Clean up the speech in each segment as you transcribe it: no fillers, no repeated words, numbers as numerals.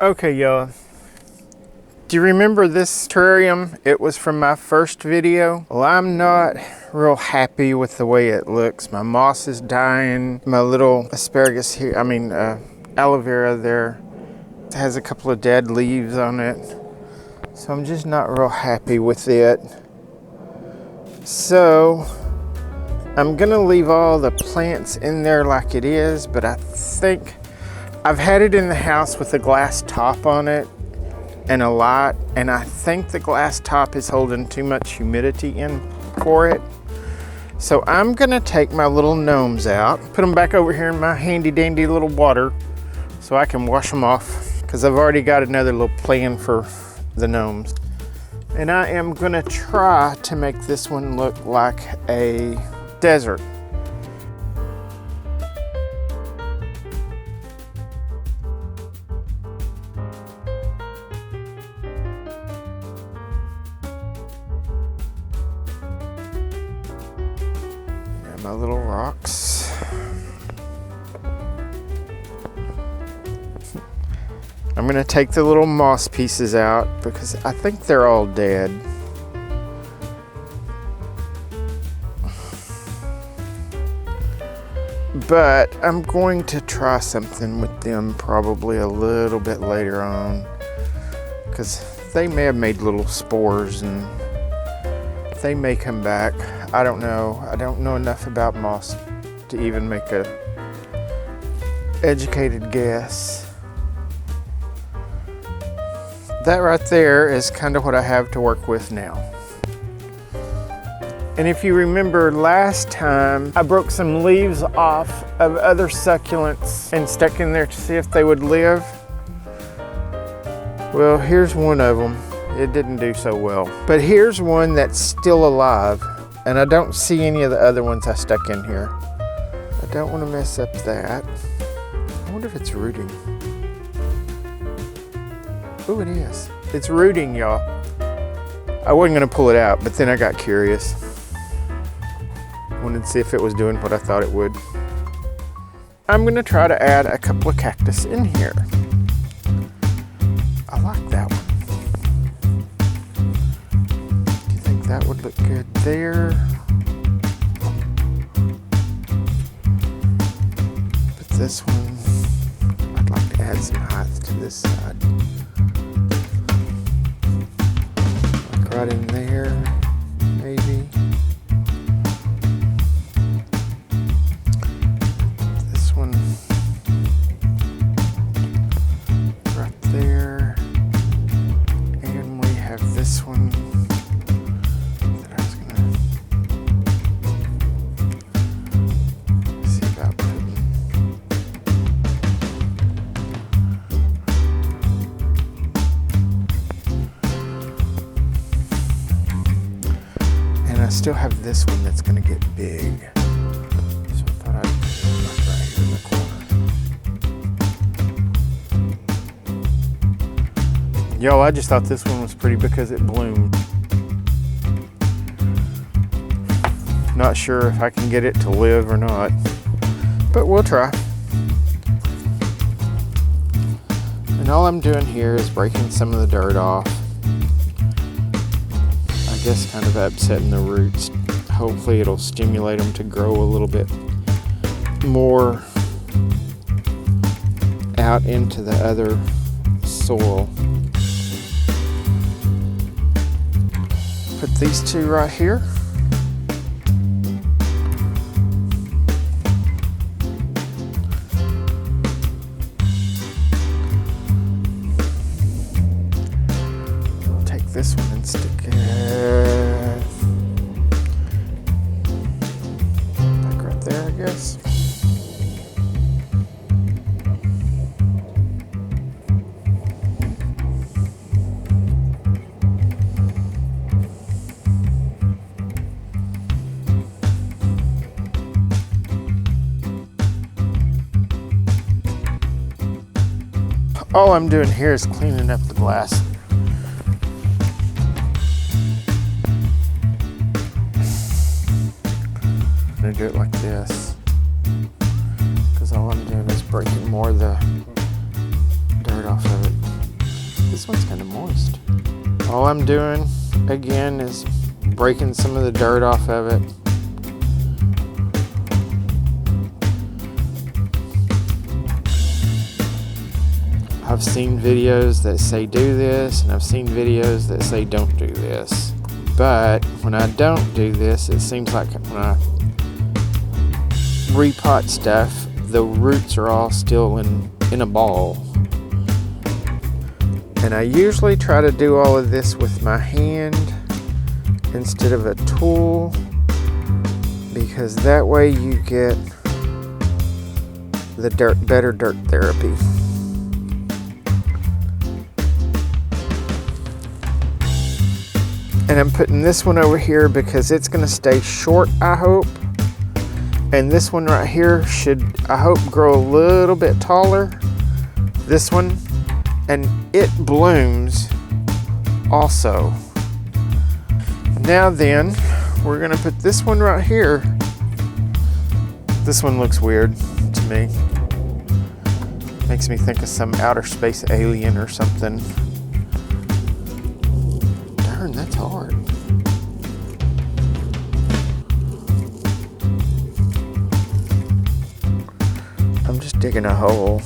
Okay, y'all. Do you remember this terrarium? It was from my first video. Well, I'm not real happy with the way it looks. My moss is dying. My little asparagus here, aloe vera there, has a couple of dead leaves on it. So I'm just not real happy with it. So I'm gonna leave all the plants in there like it is, but I think I've had it in the house with a glass top on it and a light, and I think the glass top is holding too much humidity in for it. So I'm gonna take my little gnomes out, put them back over here in my handy dandy little water so I can wash them off, because I've already got another little plan for the gnomes. And I am gonna try to make this one look like a desert. My little rocks. I'm gonna take the little moss pieces out because I think they're all dead. But I'm going to try something with them probably a little bit later on, because they may have made little spores and they may come back. I don't know. I don't know enough about moss to even make a educated guess. That right there is kind of what I have to work with now. And if you remember last time, I broke some leaves off of other succulents and stuck in there to see if they would live. Well, here's one of them. It didn't do so well. But here's one that's still alive, and I don't see any of the other ones I stuck in here. I don't want to mess up that. I wonder if it's rooting. Oh, it is. It's rooting, y'all. I wasn't gonna pull it out, but then I got curious. Wanted to see if it was doing what I thought it would. I'm gonna try to add a couple of cactus in here. I like that one. Do you think that would look good there? But this one, I'd like to add some height to this side. Like right in there, maybe. This one right there. And we have this one that I was gonna see about putting. And I still have this one that's gonna get big. So I thought I'd put it right here in the corner. Yo, I just thought this one was pretty because it bloomed. Not sure if I can get it to live or not, but we'll try. And all I'm doing here is breaking some of the dirt off. I guess kind of upsetting the roots. Hopefully it'll stimulate them to grow a little bit more out into the other soil. Put these two right here. I'll take this one and stick it like right there, I guess. All I'm doing here is cleaning up the glass. I'm gonna do it like this, because all I'm doing is breaking more of the dirt off of it. this one's kind of moist. All I'm doing again is breaking some of the dirt off of it. I've seen videos that say do this, and I've seen videos that say don't do this. But when I don't do this, it seems like when I repot stuff, the roots are all still in a ball. And I usually try to do all of this with my hand instead of a tool, because that way you get the better dirt therapy. And I'm putting this one over here because it's going to stay short, I hope. And this one right here should, I hope, grow a little bit taller. This one. And it blooms also. Now then, we're going to put this one right here. This one looks weird to me. Makes me think of some outer space alien or something. Darn, that's hard. I'm just digging a hole.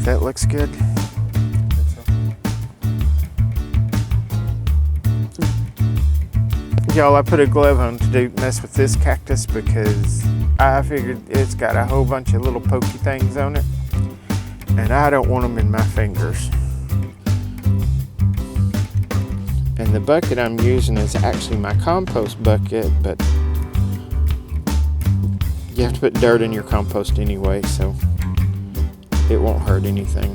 That looks good. Y'all, I put a glove on to mess with this cactus because I figured it's got a whole bunch of little pokey things on it, and I don't want them in my fingers. And the bucket I'm using is actually my compost bucket, but you have to put dirt in your compost anyway, so it won't hurt anything.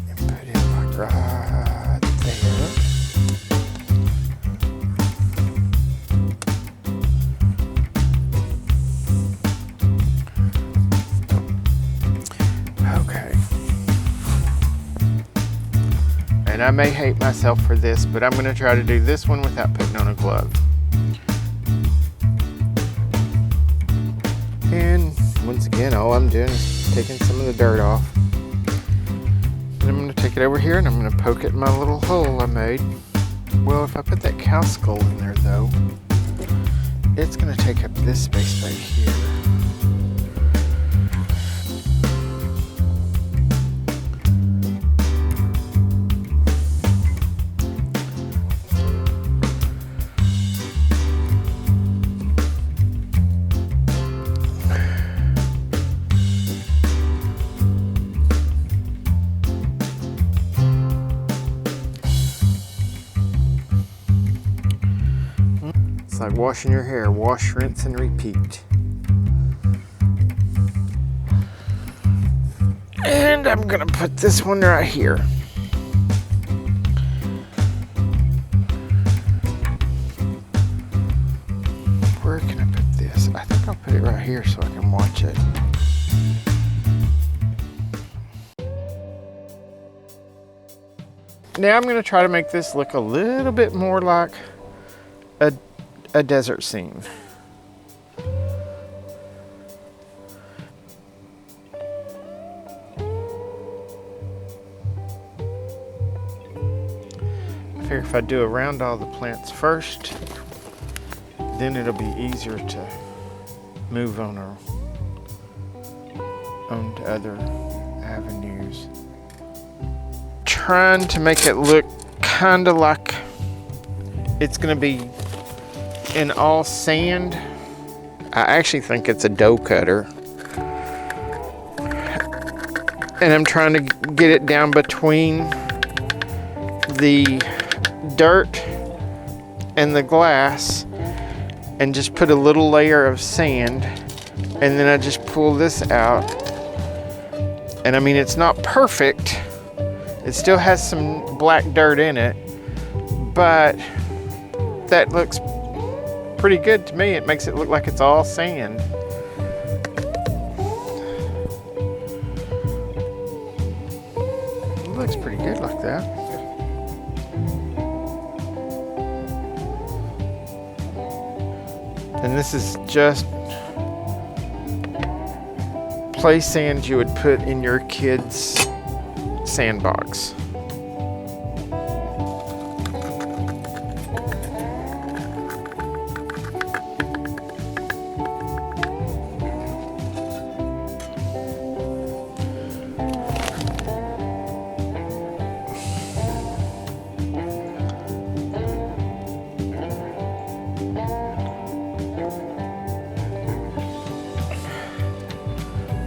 And put it like right there. Okay. And I may hate myself for this, but I'm going to try to do this one without putting on a glove. And once again, all I'm doing is taking some of the dirt off. And I'm going to take it over here and I'm going to poke it in my little hole I made. Well, if I put that cow skull in there though, it's going to take up this space right here. It's like washing your hair. Wash, rinse, and repeat. And I'm gonna put this one right here. Where can I put this? I think I'll put it right here so I can watch it. Now I'm gonna try to make this look a little bit more like a desert scene. I figure if I do around all the plants first, then it'll be easier to move on to other avenues. Trying to make it look kind of like it's gonna be in all sand. I actually think it's a dough cutter. And I'm trying to get it down between the dirt and the glass and just put a little layer of sand, and then I just pull this out. And I mean, it's not perfect. It still has some black dirt in it, but that looks pretty good to me. It makes it look like it's all sand. looks pretty good like that. And this is just play sand you would put in your kid's sandbox.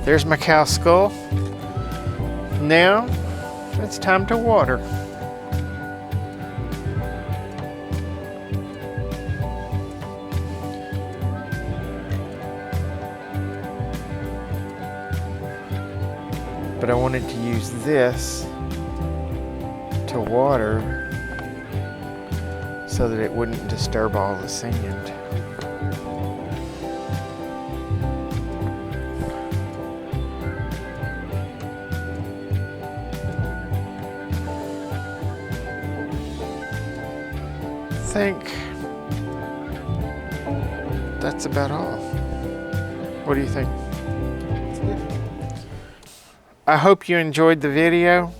There's my cow skull. Now it's time to water. But I wanted to use this to water so that it wouldn't disturb all the sand. I think that's about all. What do you think? I hope you enjoyed the video.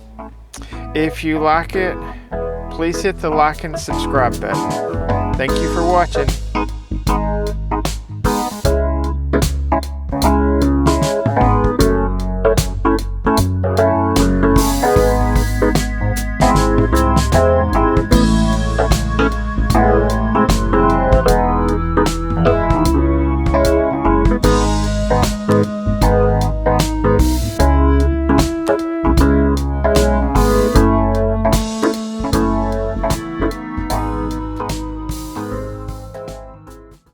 If you like it, please hit the like and subscribe button. Thank you for watching.